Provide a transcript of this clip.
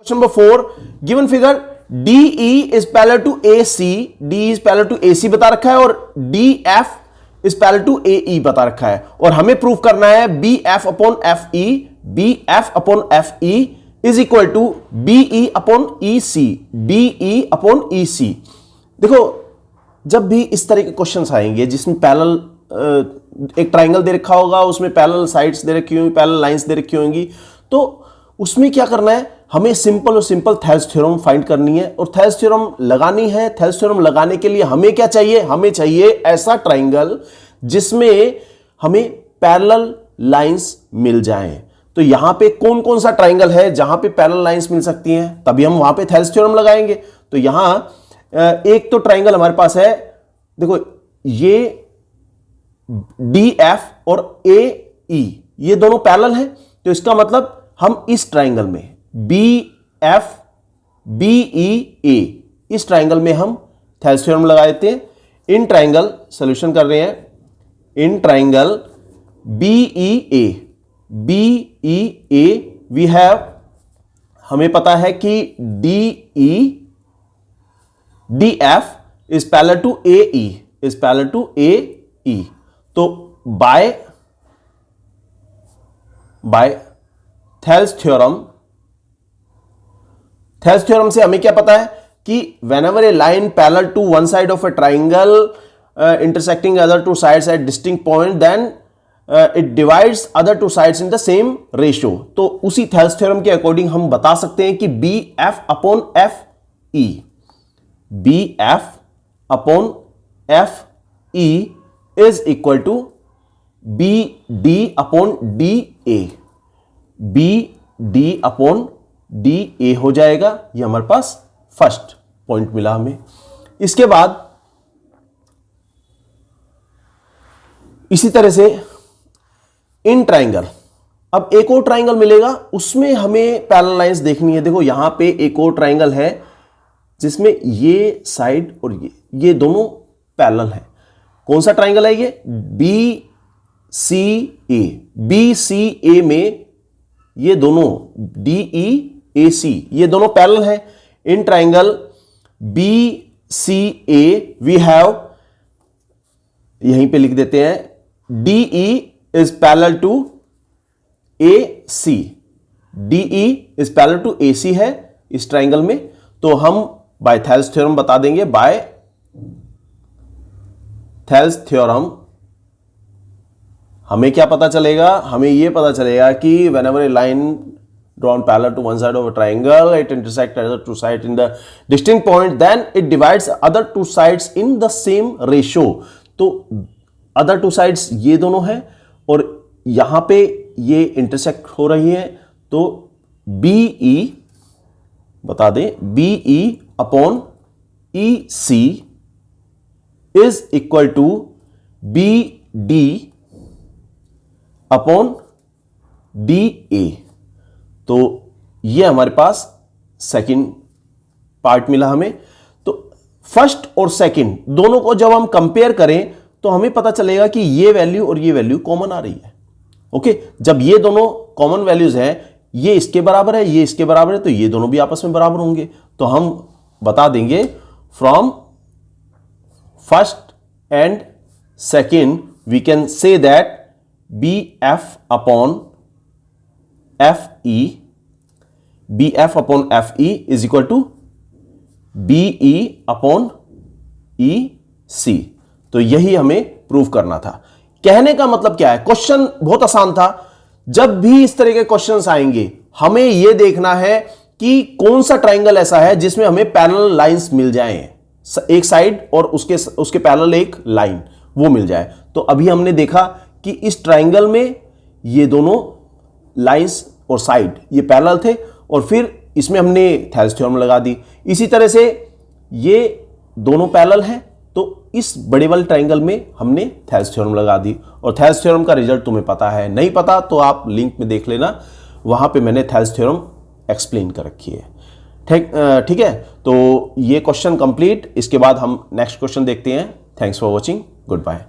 Question number 4, given figure DE is parallel to AC, DE is parallel to AC बता रखा है और DF is parallel to AE बता रखा है और हमें प्रूव करना है BF upon FE, BF upon FE is equal to BE upon EC, BE upon EC। देखो जब भी इस तरह के क्वेश्चंस आएंगे जिसमें पैरेलल एक ट्राइंगल दे रखा होगा, उसमें पैरेलल साइड्स दे रखी होंगी, पैरेलल लाइंस दे रखी होंगी, तो उसमें क्या करना है, हमें सिंपल और सिंपल थेल्स थ्योरम फाइंड करनी है और थेल्स थ्योरम लगानी है। थेल्स थ्योरम लगाने के लिए हमें क्या चाहिए, हमें चाहिए ऐसा ट्राइंगल जिसमें हमें पैरेलल लाइंस मिल जाएं। तो यहां पे कौन कौन सा ट्राइंगल है जहां पे पैरेलल लाइंस मिल सकती हैं, तभी हम वहां पे थेल्स थ्योरम लगाएंगे। तो यहां एक तो ट्राइंगल हमारे पास है, देखो ये DF और AE ये दोनों पैरेलल हैं, तो इसका मतलब हम इस ट्राइंगल में BF BEA इस ट्राइंगल में हम थेल्स थ्योरम लगा देते हैं। इन ट्राइंगल सॉल्यूशन कर रहे हैं, in triangle BEA we have, हमें पता है कि DF is parallel to AE, is parallel to AE। तो बाय थेल्स थ्योरम से हमें क्या पता है कि whenever a line parallel to one side of a triangle intersecting other two sides at distinct point, then it divides other two sides in the same ratio। तो उसी Thales theorem के according हम बता सकते हैं कि BF upon FE, BF upon FE is equal to BD upon DA, BD upon DA हो जाएगा। ये हमारे पास फर्स्ट पॉइंट मिला हमें। इसके बाद इसी तरह से इन ट्राइंगल, अब एक और ट्राइंगल मिलेगा, उसमें हमें पैरेलल लाइंस देखनी है। देखो यहां पे एक और ट्राइंगल है जिसमें ये साइड और ये दोनों पैरेलल हैं। कौन सा ट्राइंगल है ये, BCA में ये दोनों DEAC ये दोनों पैरेलल हैं। In triangle BCA we have, यहीं पे लिख देते हैं DE is parallel to AC, DE is parallel to AC है इस ट्राइंगल में। तो हम बाय थेल्स थ्योरम बता देंगे, बाय थेल्स थ्योरम हमें क्या पता चलेगा, हमें यह पता चलेगा कि whenever a line drawn parallel to one side of a triangle, it intersects other two sides in the distinct point, then it divides other two sides in the same ratio। तो other two sides ये दोनों हैं और यहां पे ये intersect हो रही है, तो BE बता दें, BE upon EC is equal to BD upon DA। तो ये हमारे पास सेकंड पार्ट मिला हमें। तो फर्स्ट और सेकंड दोनों को जब हम कंपेयर करें तो हमें पता चलेगा कि ये वैल्यू और ये वैल्यू कॉमन आ रही है। ओके, जब ये दोनों कॉमन वैल्यूज हैं, ये इसके बराबर है, ये इसके बराबर है, तो ये दोनों भी आपस में बराबर होंगे। तो हम बता देंगे from first and second we can say that BF upon FE, BF upon FE is equal to BE upon EC। तो यही हमें प्रूव करना था। कहने का मतलब क्या है, क्वेश्चन बहुत आसान था। जब भी इस तरह के क्वेश्चंस आएंगे हमें यह देखना है कि कौन सा ट्राइंगल ऐसा है जिसमें हमें पैरेलल लाइंस मिल जाएं, एक साइड और उसके पैरेलल एक लाइन वो मिल जाए। तो अभी हमने देखा कि इस ट्राइंगल में ये दोनों लाइंस और साइड ये पैरेलल थे और फिर इसमें हमने थेल्स थ्योरम लगा दी। इसी तरह से ये दोनों पैरेलल हैं, तो इस बड़े वाले ट्राइंगल में हमने थेल्स थ्योरम लगा दी और थेल्स थ्योरम का रिजल्ट तुम्हें पता है, नहीं पता तो आप लिंक में देख लेना, वहां पे मैंने थेल्स थ्योरम एक्सप्लेन कर रखी है। ठीक है, तो ये क्वेश्चन कंप्लीट। इसके बाद हम नेक्स्ट क्वेश्चन देखते हैं। Thanks for watching, good bye.